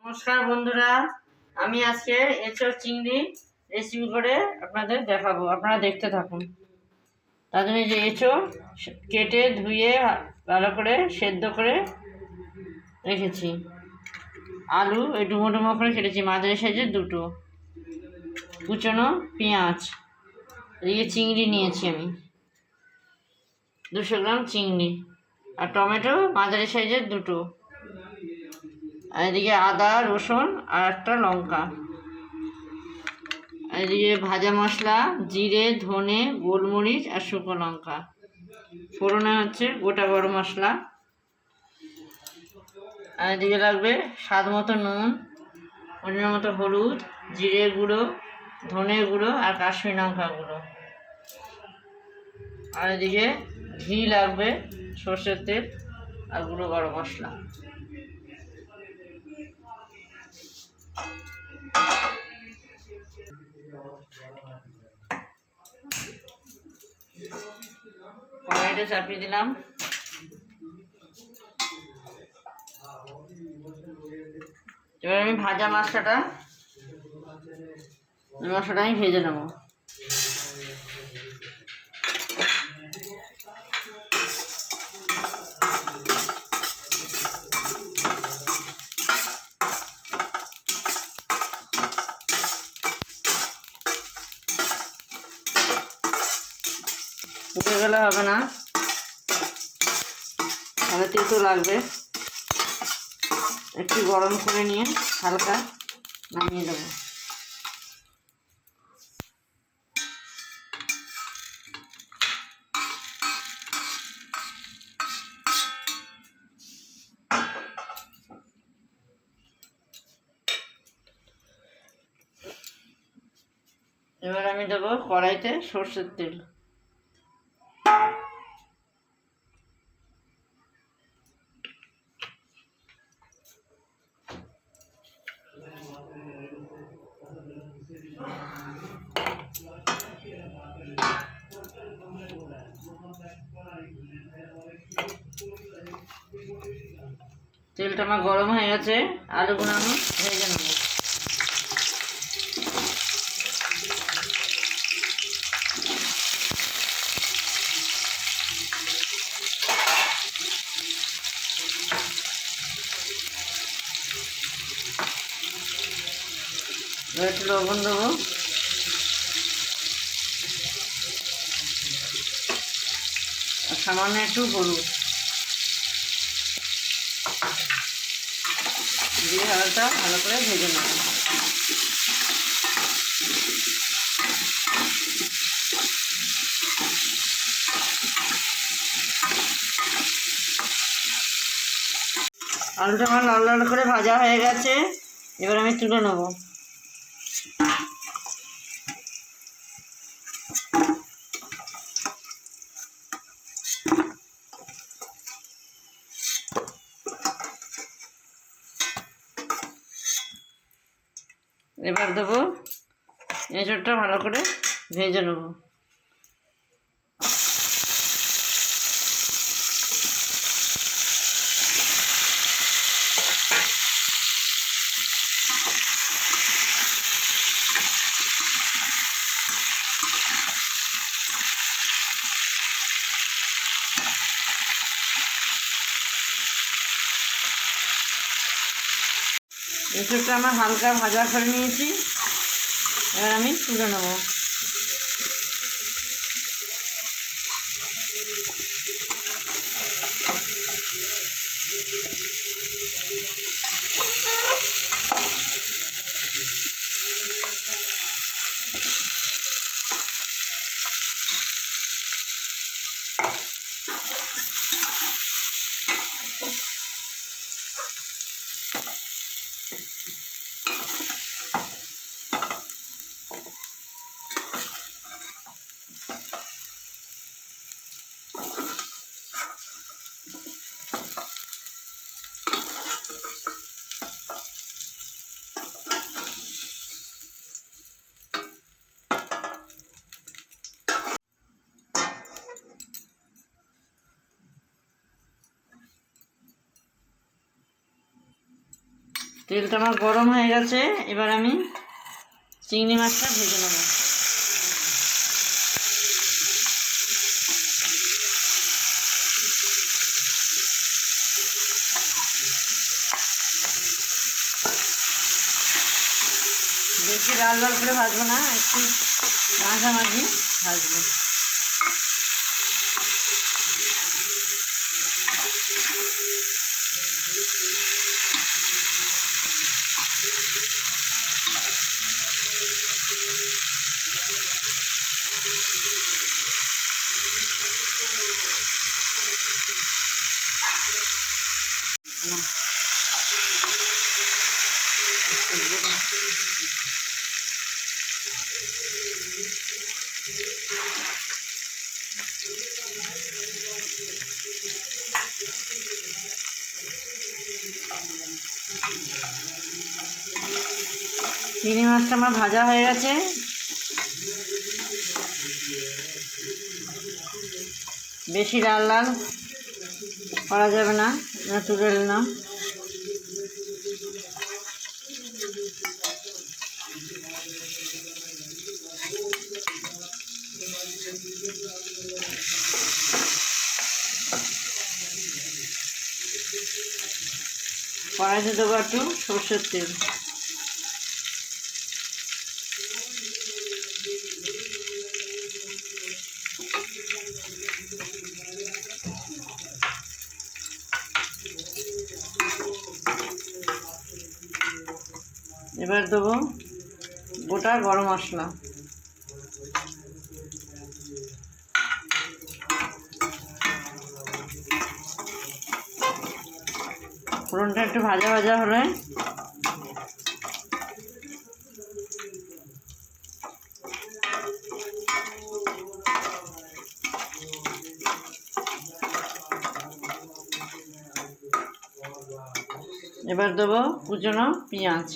নমস্কার বন্ধুরা, আমি আজকে এঁচোড় চিংড়ি রেসিপি করে আপনাদের দেখাবো। আপনারা দেখতে থাকুন। তার জন্য যে এঁচোড় কেটে ধুয়ে ভালো করে সেদ্ধ করে রেখেছি। আলু এই ডুমো ডুমো করে কেটেছি, মাঝারি সাইজের দুটো। কুচনো পেঁয়াজ, এদিকে চিংড়ি নিয়েছি আমি 200 গ্রাম চিংড়ি, আর টমেটো মাঝারি সাইজের দুটো, আর এদিকে আদা রসুন আর একটা লঙ্কা, আর এদিকে ভাজা মশলা জিরে ধনে গোলমরিচ আর শুকনো লঙ্কা, ফোড়নে হচ্ছে গোটা গরম মশলা, আর এদিকে লাগবে স্বাদ মতো নুন, পরিমাণ মতো হলুদ, জিরে গুঁড়ো, ধনে গুঁড়ো আর কাশ্মীরি লঙ্কা গুঁড়ো, আর এদিকে ঘি লাগবে, সর্ষের তেল আর গুঁড়ো গরম মশলা। কড়াইটা চাপিয়ে দিলাম। এবার আমি ভাজা মশলাটা আমি ভেজে নেব। উঠে গেলে হবে না, তাহলে তেতো লাগবে। একটু গরম করে নিয়ে হালকা নামিয়ে দেবো। এবার আমি দেবো কড়াইতে সর্ষের তেল। তেলটা আমার গরম হয়ে গেছে, আলুগুলো আমি ভেজে নেব। একটু লবণ দেবো, আর সামান্য একটু হলুদ দিয়ে হালকা ভালো করে ভেজে নেব। আলুটা আমার লাল লাল করে ভাজা হয়ে গেছে, এবার আমি তুলে নেব। এবার দেবো এঁচোড়টা ভালো করে ভেজে নেব। এঁচোড়টা আমার হালকা ভাজা করে নিয়েছি, এবার আমি তুলে নেব। তেলটা আমার গরম হয়ে গেছে, এবার আমি চিংড়ি মাছটা ভেজে নেব। বেশি লাল লাল করে ভাজবো না, একটু মাঝামাঝি ভাজবো। চিংড়ি মাছটা আমার ভাজা হয়ে গেছে, বেশি লাল লাল করা যাবে না, তুলে নিলাম। কড়াইতে দেবো একটু সরষের তেল। এবার দেবো গোটা গরম মশলা। ফোড়নটা একটু ভাজা ভাজা হলে এবার দেবো কুচনো পেঁয়াজ।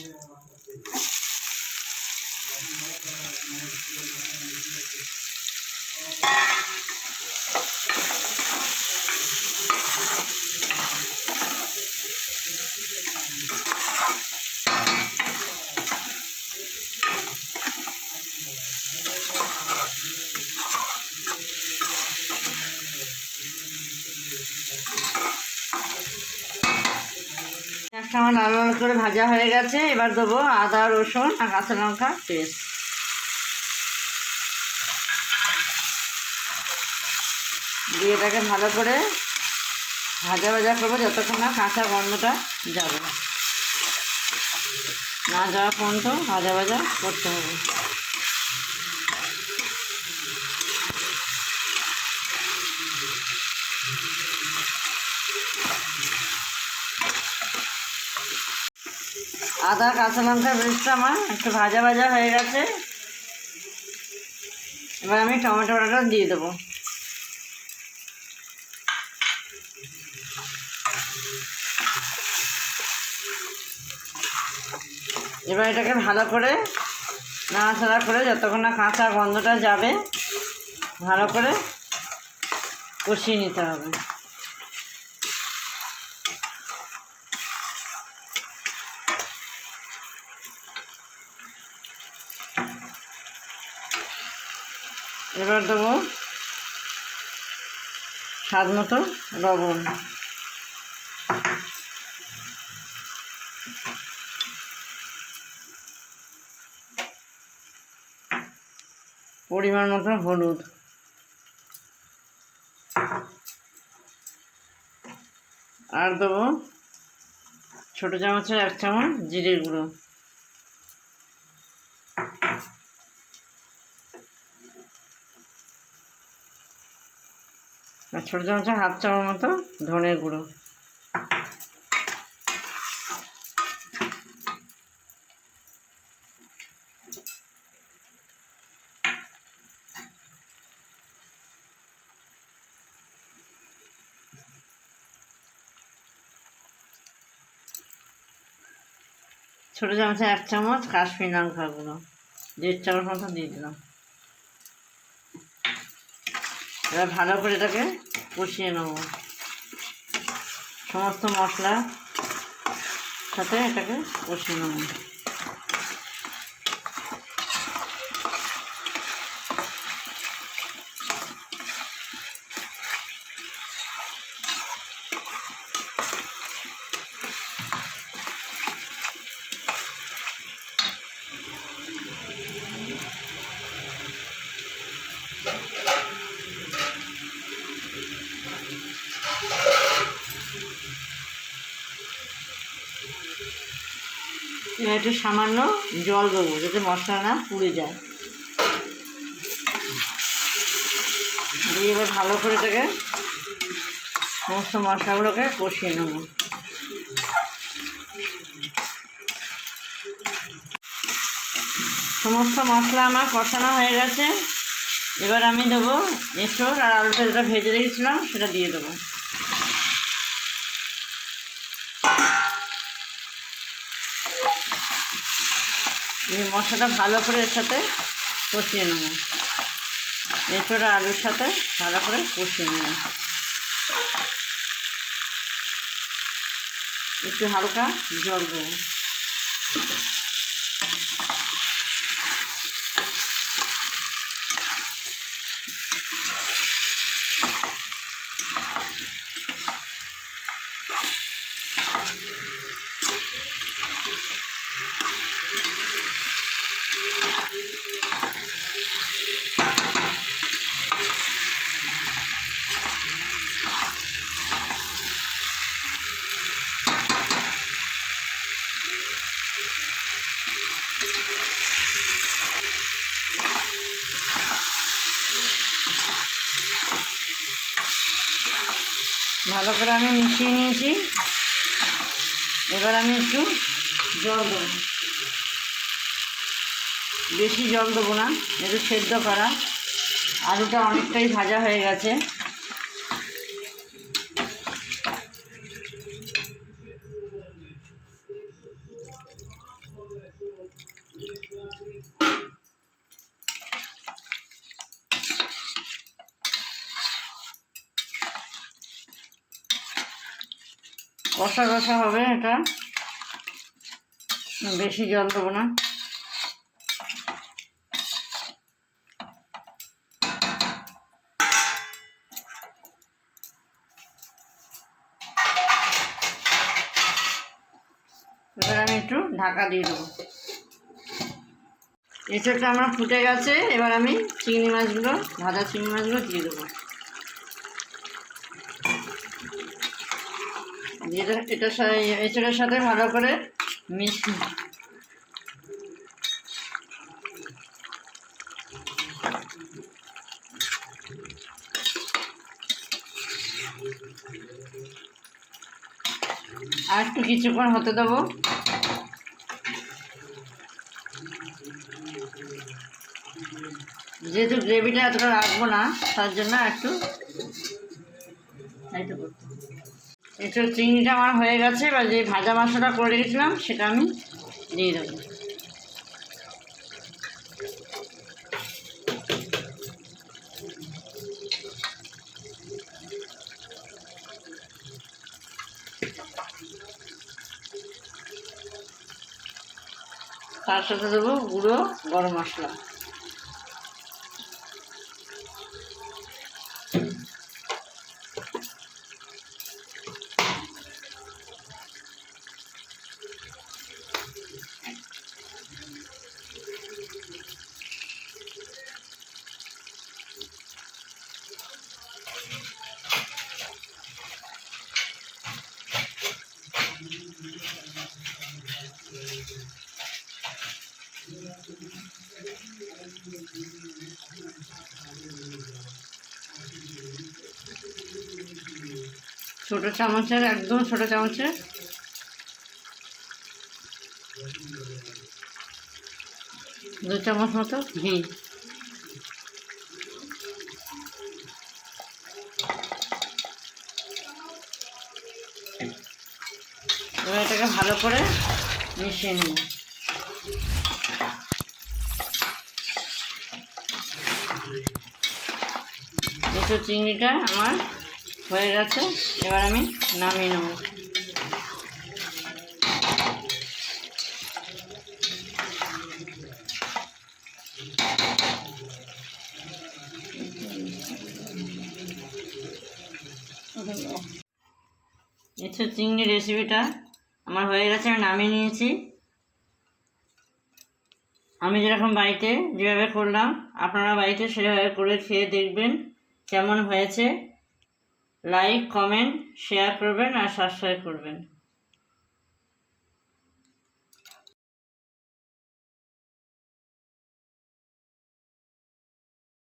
পেঁয়াজটা আমার লাল লাল করে ভাজা হয়ে গেছে, এবার দেবো আদা রসুন আর কাঁচা লঙ্কা পেস্ট। দিয়ে এটাকে ভালো করে ভাজা ভাজা করবো যতক্ষণ না কাঁচা গন্ধটা যাবে, না যাওয়া পর্যন্ত ভাজা ভাজা করতে হবে। আদা কাঁচা লঙ্কার পেস্টটা আমার একটু ভাজা ভাজা হয়ে গেছে, এবার আমি টমেটোটা দিয়ে দেবো। এবার এটাকে ভালো করে নাড়াচাড়া করে যতক্ষণ না কাঁচা গন্ধটা যাবে ভালো করে কষিয়ে নিতে হবে। এবার দেবো স্বাদ মতো লবণ, পরিমাণ মতো হলুদ, আর দেবো ছোটো চামচের 1 চামচ জিরে গুঁড়ো, আর ছোটো চামচের 1/2 চামচ মতো ধনে গুঁড়ো। ছোটো চামচে 1 চামচ কাশ্মীরি লঙ্কা গুঁড়ো, 1.5 চামচ মতো দিয়ে দিলাম। এবার ভালো করে এটাকে কষিয়ে নেব, সমস্ত মশলা সাথে এটাকে কষিয়ে নেব। একটু সামান্য জল দেবো যাতে মশলা না পুড়ে যায়। দিয়ে এবার ভালো করে এটাকে সমস্ত মশলাগুলোকে কষিয়ে নেব। সমস্ত মশলা আমার কষানো হয়ে গেছে। এবার আমি দেবো এঁচোড় আর আলুটা যেটা ভেজে রেখেছিলাম সেটা দিয়ে দেবো। এই মশলাটা ভালো করে এর সাথে কষিয়ে নেব। এঁচোড় আর আলুর সাথে ভালো করে কষিয়ে নেব। একটু হালকা জল দেবো। ভালো করে আমি মিশিয়ে নিয়েছি। এবার আমি একটু জল দেবো। বেশি জল দেবো না, একটু সেদ্ধ করা। আলুটা অনেকটাই ভাজা হয়ে গেছে। কষা কষা হবে, এটা বেশি জল দেবো না। এবার আমি একটু ঢাকা দিয়ে দেবো। এঁচোড়টা আমার ফুটে গেছে। এবার আমি চিংড়ি মাছগুলো, ভাজা চিংড়ি মাছগুলো দিয়ে দেবো। এটা এঁচোড়ের সাথে ভালো করে মিশিয়ে আর একটু কিছুক্ষণ হতে দেবো। যেহেতু গ্রেভিটা এতটা রাখবো না, তার জন্য একটু এঁচোড় চিংড়িটা আমার হয়ে গেছে। এবার যে ভাজা মাংসটা করে রেখেছিলাম সেটা আমি দিয়ে দেবো। তার সাথে দেবো গুঁড়ো গরম মশলা। ছোটো চামচের, একদম ছোটো চামচের 2 চামচ মতো ঘি। এবার এটাকে ভালো করে মিশিয়ে নেব। এঁচোড় চিংড়িটা আমার হয়ে গেছে। এবার আমি নামিয়ে নেব। এঁচোড় চিংড়ি রেসিপিটা আমার হয়ে গেছে, আমি নামিয়ে নিয়েছি। আমি যেরকম বাড়িতে যেভাবে করলাম আপনারা বাড়িতে সেভাবে করে খেয়ে দেখবেন কেমন হয়েছে। লাইক, কমেন্ট, শেয়ার করবেন আর সাবস্ক্রাইব করবেন।